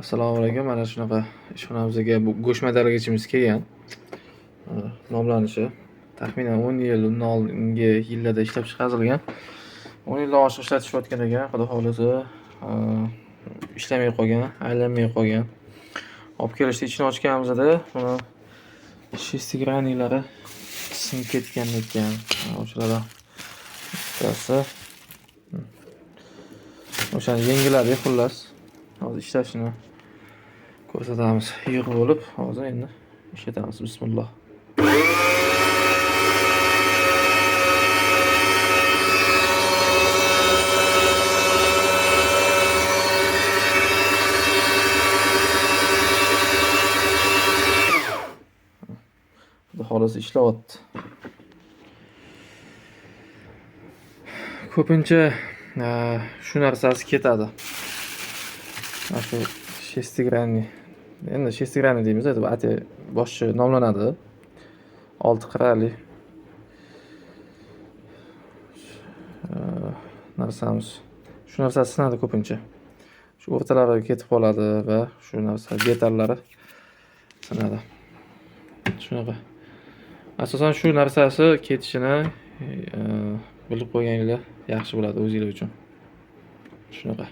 Assalomu alaykum. Mana shunaqa ishxonamizga bu go'sht maydalag'ichimiz kelgan. Nomlanishi taxminan 10 yil undan oldingi yillarda ishlab chiqarilgan. 10 yildan oshiq ishlatishayotgan ekan. Xudo xolisa ishlamay qolgan, aylanmay qolgan. Olib kelishdi, ichini ochganimizda buni shestigranilari sinib ketgan ekan. O'shalar bittasi o'shani yengiladi xullas. Hozir ishlashini ko'rsatamiz. Yig'ib bo'lib, hozir endi ishlatamiz. Bismillah. Xudo xolisa ishlayapti. Ko'pincha shu narsasi ketadi. Shu shestigranni. Endi shestigranni deymiz, bu ati boshqa nomlanadi. 6 qirrali narsamiz. Shu narsa sinadi ko'pincha. Shu o'rtalari ketib qoladi va shu narsa detallari sinadi. Shunaqa. Asosan shu narsasi ketishini bilib qo'yganinglar yaxshi bo'ladi o'zinglar uchun. Shunaqa.